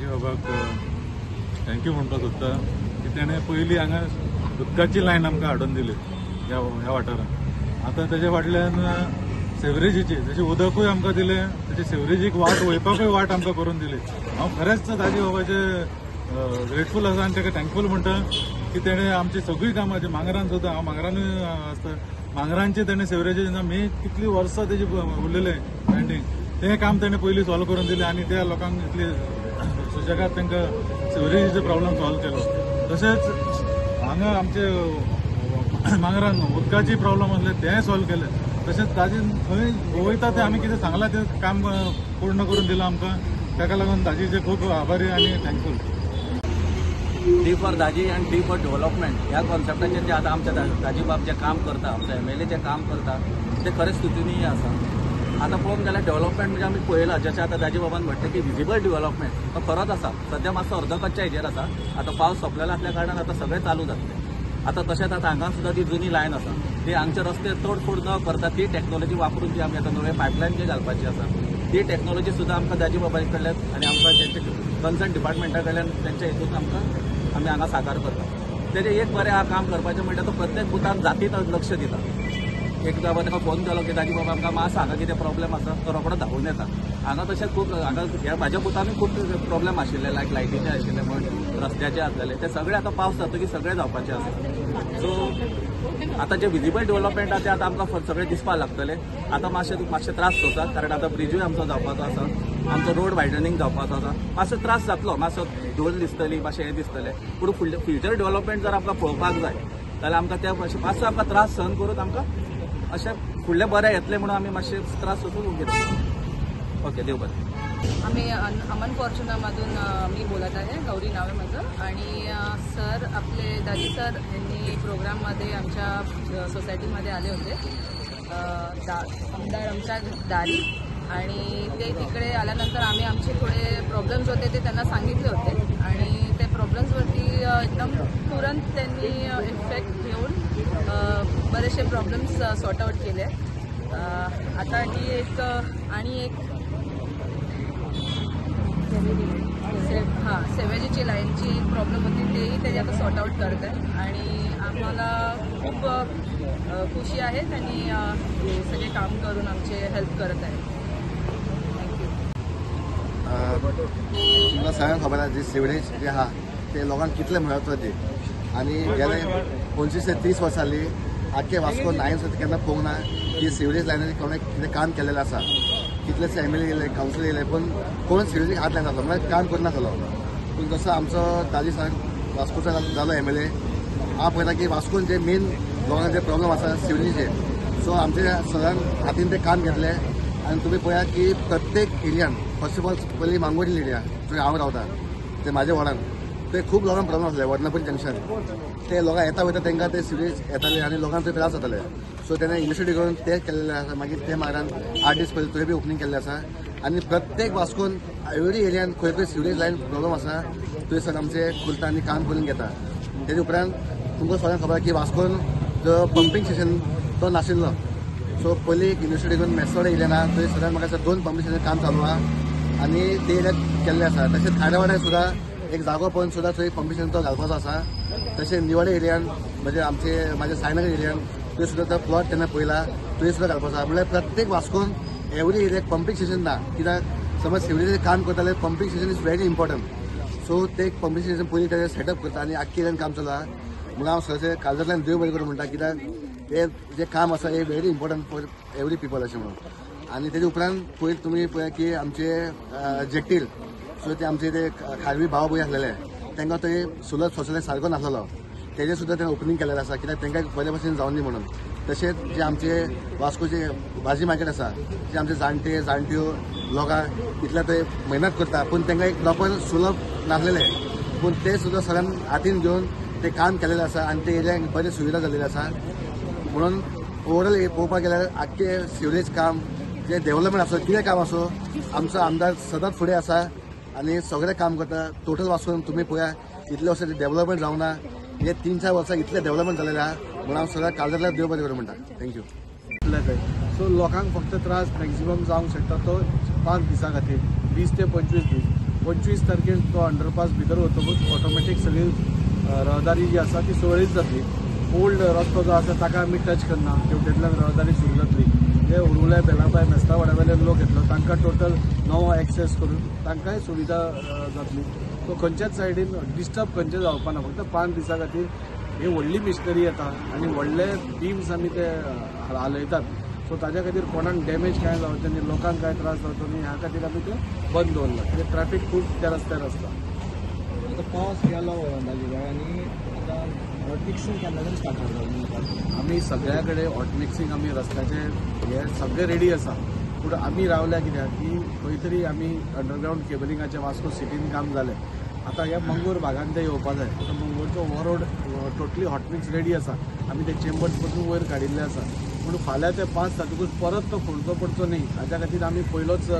दाजी बाबाक थँक्यू म्हणपाक सोदता की तेणें पयलीं हांगा उदकाची लायन आमकां हाडून दिली ह्या वाठारांत. आतां तेजे फाटल्यान सेवरेजीची जशें उदकूय आमकां दिलें तशें सेवरेजीक वाट वयपाकूय वाट आमकां करून दिली. हांव खरेंच दाजी बाबाचे ग्रेटफूल आसा आनी ताका थँकफूल म्हणटा की तेणें आमची सगळीं कामां जी मांगरान सुद्दां हांव मांगरानूय आसता मांगरांची तेणें सेवरेजी मी कितलीं वर्सां तेजी उरलेलें पेंडींग तें काम तेणें पयलीं सॉल्व करून दिलें आनी त्या लोकांक इतली सुशेगाद तांकां सेवरेजीचो प्रॉब्लम सॉल्व केलो. तशेंच हांगा आमचे मांगरान उदकाची प्रॉब्लम आसले तेंय सॉल्व केलें. तशेंच ताजी खंय वयता तें आमी कितें सांगलां तें काम पूर्ण करून दिलां आमकां. ताका लागून दाजीचे खूब आभारी आनी thankful. T for Daji and T for development ह्या कॉन्सेप्टाचेर जे आतां आमच्या दाजी बाब जे काम करता आमचे MLA जे काम करता ते खरेंच स्तुतीनीय आसा. आतां पळोवंक गेल्यार डेव्हलपमेंट म्हणजे आमी पळयलां जशें आतां दाजी बाबान म्हणटा की विजिबल डेव्हलपमेंट तो खरोच आसा. सध्या मातसो अर्दकच्च्या हेजेर आसा. आतां पावस सोंपलेलो आसल्या कारणान आतां सगळें चालू जातलें. आतां तशेंच आतां हांगा सुद्दां ती जुनी लायन आसा ती हांगचे रस्ते तोडफोड न करता ती टॅक्नॉलॉजी वापरून जी आमी आतां नवे पायपलायन जे घालपाची आसा ती टॅक्नॉलॉजी सुद्दां आमकां दाजी बाबाई कडल्यान आनी आमकां तेंचे कन्सर्न डिपार्टमेंटा कडल्यान तेंच्या हितून आमकां आमी हांगा साकार करता. तेजें एक बरें काम करपाचें म्हणटा तो प्रत्येक बुथान जातीन लक्ष दिता. एकदां हांवें ताका फोन केलो की दाजी बाबा आमकां मातसो हांगा कितें प्रॉब्लेम आसा तो रोखडो धांवून येता. हांगा तशें खूब हांगा ह्या म्हाज्या बुथानूय खूब प्रॉब्लेम आशिल्ले लायक लायटीचे आशिल्ले म्हण रस्त्याचे आसलेले ते सगळे आतां पावस जातकीर सगळे जावपाचे आसा. सो आतां जे विजिबल डेव्हलपमेंट आसा ते आतां आमकां सगळें दिसपाक लागतले. आतां मातशे त्रास जातात कारण आतां ब्रिजूय आमचो जावपाचो आसा आमचो रोड वायडनिंग जावपाचो आसा. मातसो त्रास जातलो मातसो धूळ दिसतली मातशें हें दिसतलें पूण फ्युचर डेव्हलपमेंट जर आमकां पळोवपाक जाय जाल्यार आमकां त्या मातसो आमकां त्रास सहन करून आमकां अशें फुडलें बरें येतलें म्हणून आमी मातशे त्रास सोसून घेतले. ओके देव बरें. आम्ही अमन फॉर्च्युनामधून मी बोलत आहे. गौरी नाव आहे माझं. आणि सर आपले दाजी सर यांनी प्रोग्राममध्ये आमच्या सोसायटीमध्ये आले होते आमदार आमच्या दारी आणि ते तिकडे आल्यानंतर आम्ही आमचे थोडे प्रॉब्लेम्स होते ते त्यांना सांगितले होते आणि ते प्रॉब्लेम्सवरती एकदम तुरंत त्यांनी इफेक्ट घेऊन बरेचसे प्रॉब्लेम्स सॉर्ट आउट केले. आता ही एक आणि एक सेवेजीची लाईनची एक प्रॉब्लेम होती तेही त्याची आता सॉर्ट आउट करत आहे आणि आम्हाला खूप खुशी आहे त्यांनी हे सगळे काम करून आमचे हेल्प करत आहे. तुमकां सगळ्यांक खबर आसा जी सिवरेज जे आहा ते लोकांक कितले म्हत्व दी आनी गेले 25 ते 30 वर्सां जाली आख्खे वास्को नायन सुद्दां केन्ना पळोवंक ना की सिवरेज लायनीन कोणें कितें काम केलेलें आसा. कितलेशे MLA येयले कावन्सिलर येयले पूण कोण सिवरेजीक हात लायनासलो म्हणजे काम करनासलो. पूण जसो आमचो दाजी सांग वास्कोचो जालो MLA हांव पळयता की वास्कोन जे मेन लोकांक जे प्रॉब्लम आसा सिवरेजीचे सो आमच्या सरान हातीन ते काम घेतले आनी तुमी पळयात की प्रत्येक एरियान फर्स्ट ऑफ ऑल पयलीं मांगोरी एरिया थंय हांव रावता ते म्हाज्या वार्डान ते खूब लोकांक प्रॉब्लम आसले वर्नापुरी जंक्शन ते लोकां येता वयता तांकां ते सिवरेज येताले आनी लोकांक ते त्रास जाताले. सो तेणें इनिशिएटीव करून ते केल्लें आसा. मागीर ते मागीर 8 दीस पयलीं थंय बी ओपनिंग केल्लें आसा आनी प्रत्येक वास्कोन एवरी एरियान खंय खंय सिवरेज लायन प्रॉब्लम आसा थंयसर आमचे खुलता आनी काम करून घेता. तेजे उपरांत तुमकां सगळ्यांक खबर आसा की वास्कोन जो पंपींग स्टेशन तो नाशिल्लो सो पयलीं एक इनिशिएटीव करून मेसोडे येयले ना थंय सगळ्यान म्हाका 2 पंपींग स्टेशन काम चालू आहा आनी ते एरियात केल्ले आसा. तशेंच खाड्या वाड्यार सुद्दां एक जागो पळोवन सुद्दां थंय पंपींग स्टेशन तो घालपाचो आसा. तशें निवाडे एरियान म्हणजे म्हाज्या सायनगर एरियान थंय सुद्दां तो प्लॉट तेन्ना पयला थंय सुद्दां घालपाचो आसा. म्हळ्यार प्रत्येक वास्कोन एवरी एरियाक पंपींग स्टेशन ना कित्याक समज सिवरेजीचें काम करता जाल्यार pumping station is very important. So ते पंपींग स्टेशन पयलीं तेजें सेटअप करता आनी आख्खे एरियान काम चालू आहा म्हणून हांव सरसे काळजांतल्यान देव बरें करूं म्हणटा कित्याक हे जे काम आसा हे very important for every people अशें म्हणून. आनी तेजे उपरांत पयलीं तुमी पळया की आमचे जेटील सो ते आमचे ते खारवी भाव भूंय आसलेले तांकां थंय सुलभ शौचालय सारको नासलो तेजें सुद्दां तेणें ओपनिंग केल्लें आसा कित्याक तांकां बरे भशेन जावन दी म्हणून. तशेंच जे आमचे वास्कोचे भाजी मार्केट आसा जे आमचे जाणट्यो लोकां इतल्या थंय मेहनत करता पूण तांकां एक प्रॉपर सुलभ नासलेले पूण ते सुद्दां सगळ्यान हातीन घेवन ते काम केलेलें आसा आनी ते एरियाक बरी सुविधा जाल्लेली आसा. म्हणून ओवरऑल हे पळोवपाक गेल्यार आख्खे सिवरेज काम जे डेव्हलपमेंट आसो कितें काम आसो आमचो आमदार सदांच फुडें आसा आनी सगळें काम करता. टोटल वाचून तुमी पळया इतले वर्सां डेव्हलपमेंट जावना हे 3-4 वर्सां इतले डेव्हलपमेंट जालेलें आहा म्हणून हांव सगळ्या काळजांतल्यान देव बरें करूं म्हणटा. थँक्यू. सो लोकांक फक्त त्रास मॅक्झिमम जावंक शकता तो 5 दिसां खातीर 20 ते 25 दीस 25 तारखेर तो अंडरपास भितर वतकूच ऑटोमॅटीक सगळी रहदारी जी आसा ती सुरळीत जातली. ओल्ड रस्तो जो आसा ताका आमी टच करना, तेवटेंतल्यान रहदारी सुरू जातली. जे उरुल्या बेलाबाय मेस्ता वाड्यावेले लोक येतलो तांकां टोटल नवो एक्सेस करून तांकांय सुविधा जातली. सो खंयच्याच सायडीन डिस्टर्ब खंयचें जावपा ना. फक्त 5 दिसां खातीर ही व्हडली मिशनरी येता आनी व्हडले बिम्स आमी ते हालयतात. सो ताज्या खातीर कोणाक डॅमेज कांय जावचें न्ही, लोकांक कांय त्रास जावचो न्ही, ह्या खातीर आमी ते बंद दवरला. कित्याक ट्रॅफिक खूब त्या रस्त्यार आसता. आता पावस गेलो अंदाजे आनी आता हॉट मिक्सिंग केन्नाच्यान स्टार्ट करता आमी सगळ्या कडेन हॉट मिक्सिंग आमी रस्त्याचे हे सगळे रेडी आसा. पूण आमी रावल्या कित्याक की खंय तरी आमी अंडरग्रावंड केबलिंगाचें वास्को सिटीन काम जालें. आता ह्या मंगूर भागांत ते येवपा जाय. तो मंगूरचो हो road totally hot mix ready आसा. आमी ते चेंबर्स पसून वयर काडिल्ले आसा. पूण फाल्यां ते 5 तातूंत परत तो फोडचो पडचो न्ही हाच्या खातीर आमी पयलोच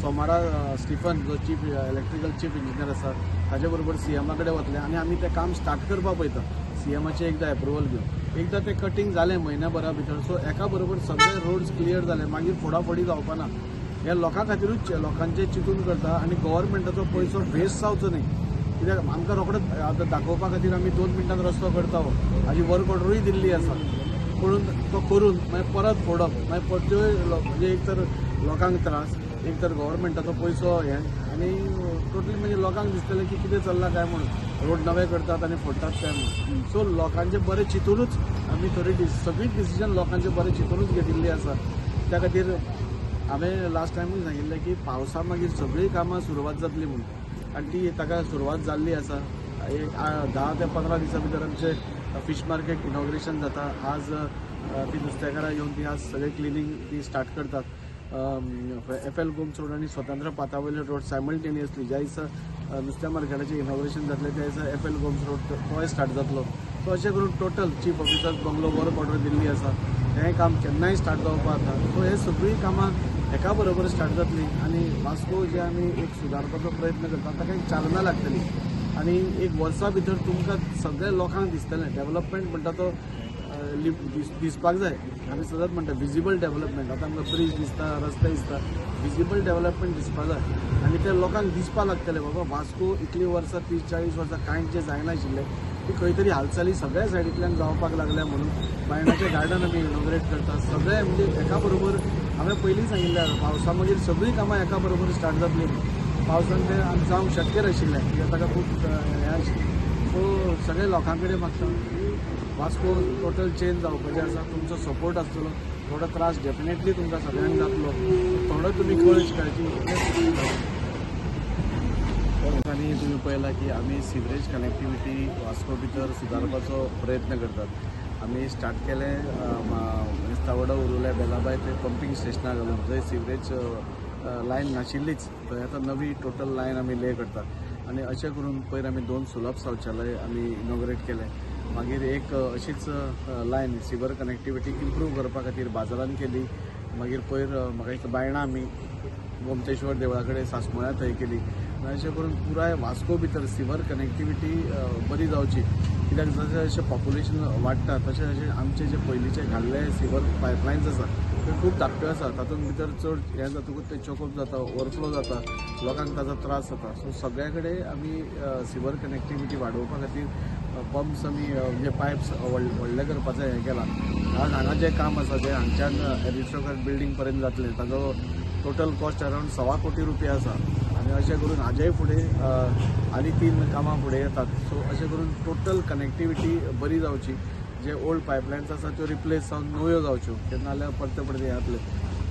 सोमारा स्टिफन जो चीफ इलेक्ट्रिकल चीफ इंजिनियर आसा ताजे बरोबर CMA कडेन वतले आनी आमी तें काम स्टार्ट करपा पळयता. CMAचें एकदां एप्रुवल घेवन एकदां तें कटींग जालें म्हयन्याभरा भितर. सो एका बरोबर सगळे रोड्स क्लियर जाले. मागीर फोडाफोडी जावपा ना. हे लोकां खातीरूच लोकांचे चिंतून करता आनी गव्हर्मेंटाचो पयसो वेस्ट जावचो न्ही. कित्याक आमकां रोखडोच आतां दाखोवपा खातीर आमी 2 मिनटांत रस्तो करता हाजी वर्क ऑर्डरूय दिल्ली आसा. म्हणून तो करून मागीर परत फोडप मागीर परत्योय म्हणजे एक तर लोकांक त्रास, एक तर गव्हर्मेंटाचो पयसो हें आनी टोटली म्हणजे लोकांक दिसतलें की कितें चल्लां काय म्हणून रोड नवे करतात आनी फोडटात काय म्हणून. सो लोकांचे बरें चिंतूनच आमी थोडी सगळीच डिसिजन लोकांचे बरें चिंतूनच घेतिल्ली आसा. त्या खातीर हांवें लास्ट टायमूय सांगिल्लें की पावसा मागीर सगळीं कामां सुरवात जातली म्हणून आनी ती ताका सुरवात जाल्ली आसा. एक 10 ते 15 दिसां भितर आमचें फिश मार्केट इनॉग्रेशन जाता. आज ती नुस्तेकारां येवन ती आज सगळे क्लिनींग ती स्टार्ट करतात. FL गोम्स रोड आनी स्वतंत्र पातावयले रोड सायमल्टेनियसली ज्या दिसा नुस्त्या मार्केटाचें इनॉग्रेशन जातलें त्या दिसा FL गोम्स रोड तोय स्टार्ट जातलो. सो अशें करून total chief officers bungalow work order Delhi आसा. हें काम केन्नाय स्टार्ट जावपा जाता. सो हे सगळीं कामां एका बरोबर स्टार्ट जातली आनी वास्को जे आमी एक सुदारपाचो प्रयत्न करता ताका एक चालना लागतली. आनी एक वर्सा भितर तुमकां सगळ्या लोकांक दिसतलें डेव्हलपमेंट म्हणटा तो दिसपाक जाय. आमी सदांच म्हणटा विजिबल डेव्हलपमेंट. आतां आमकां ब्रीज दिसता, रस्ते दिसता, विजिबल डेव्हलपमेंट दिसपाक जाय आनी ते लोकांक दिसपा लागतलें बाबा वास्को इतलीं वर्सां 30-40 वर्सां कांयच जें जायनाशिल्लें ती खंय तरी हालचाली सगळ्या सायडींतल्यान जावपाक लागल्या. म्हणून बायणाचें गार्डन आमी इनॉग्रेट करता. सगळे म्हणजे एका बरोबर हांवें पयलीं सांगिल्लें पावसा मागीर सगळीं कामां एका बरोबर स्टार्ट जातलीं. पावसान तें जावंक शक्य नाशिल्लें कित्याक ताका खूब हें आशिल्लें. सो सगळे लोकां कडेन मागता वास्को टोटल चेंज जावपाचें आसा. तुमचो सपोर्ट आसतलो. थोडो त्रास डेफिनेटली तुमकां सगळ्यांक जातलो. थोडो तुमी काळजी आनी तुमी पळयलां की आमी सिवरेज कनेक्टिविटी वास्को भितर सुदारपाचो प्रयत्न करतात. आमी स्टार्ट केलें मेस्तावडा उरुल्या बेलाबाय ते पंपींग स्टेशनाक घालून जंय सिवरेज लायन नाशिल्लीच थंय आतां नवी टोटल लायन आमी ले करतात. आनी अशें करून पयर आमी 2 सुलभ शौचालय आमी इनॉग्रेट केले. मागीर एक अशीच लायन सिवर कनेक्टिविटी इम्प्रूव करपा खातीर बाजारांत केली. मागीर पयर म्हाका दिसता बायणां आमी गोमतेश्वर देवळा कडेन सासमळ्या थंय केली. अशें करून पुराय वास्को भितर सिवर कनेक्टिविटी बरी जावची. कित्याक जशें जशें पॉप्युलेशन वाडटा तशें तशें आमचे जे पयलींचे घाल्ले सिवर पायपलायन्स आसा ते खूब धाकट्यो आसा. तातूंत भितर चड हें जातकूच ते चोकअप जाता, ओवरफ्लो जाता, लोकांक ताजो त्रास जाता. सो सगळ्या कडेन आमी सिवर कनेक्टिविटी वाडोवपा खातीर पंप्स आमी म्हणजे पायप्स व्हडले करपाचें हें केलां. आज हांगा जें काम आसा जें हांगच्यान एरिस्टोक्रेट बिल्डींग पर्यंत जातलें ताजो टोटल कॉस्ट अरावंड 1.25 कोटी रुपया आसा. आनी अशें करून हाजेय फुडें आनी 3 कामां फुडें येतात. सो अशें करून टोटल कनेक्टिविटी बरी जावची. जे ओल्ड पायपलायन्स आसा त्यो रिप्लेस जावन नव्यो जावच्यो केन्ना जाल्यार परते परते येतले.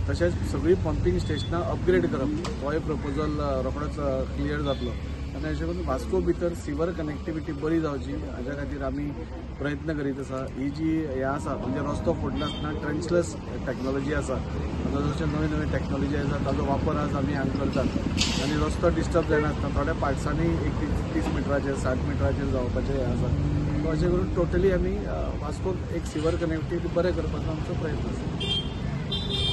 तशेंच सगळीं पंपींग स्टेशनां अपग्रेड करप होय प्रपोजल रोखडोच क्लियर जातलो. आनी अशें करून वास्को भितर सिवर कनेक्टिविटी बरी जावची हाज्या खातीर आमी प्रयत्न करीत आसा. ही जी हें आसा म्हणजे रस्तो फोडनासतना ट्रेंचलेस टॅक्नॉलॉजी आसा. आतां जशें नवे नवे टॅक्नॉलॉजी आसा ताजो वापर आज आमी हांगा करतात. आनी रस्तो डिस्टर्ब जायनासतना थोड्या पार्ट्सांनी 30 मिटराचेर 60 मिटराचेर जावपाचें हें आसा. सो अशें करून टोटली आमी वास्कोक एक सिवर कनेक्टिविटी बरें करपाचो आमचो प्रयत्न आसा.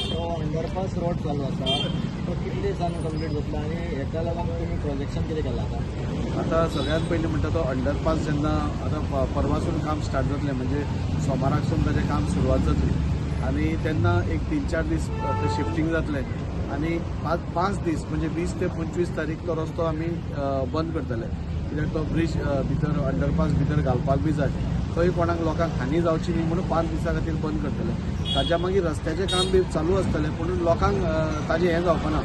तो अंडरपास रोड चालू आसा तो कितले दिसांनी कंप्लीट जातलो आनी हेका लागून तुमी प्रोजेक्शन कितें केलां आतां सगळ्यांत पयलीं म्हणटा तो अंडरपास जेन्ना आतां परवासून काम स्टार्ट जातलें म्हणजे सोमाराकसून ताचें काम सुरवात जातली आनी तेन्ना एक 3-4 दीस शिफ्टींग जातलें. आनी 5 दीस म्हणजे 20 ते 25 तारीख तो रस्तो आमी बंद करतले कित्याक तो ब्रिज भितर अंडरपास भितर घालपाक बी जाय खंय कोणाक लोकांक हानी जावची न्ही म्हणून 5 दिसां खातीर बंद करतले ताच्या मागीर रस्त्याचें काम बी चालू आसतलें पूण लोकांक ताजें हें जावपाना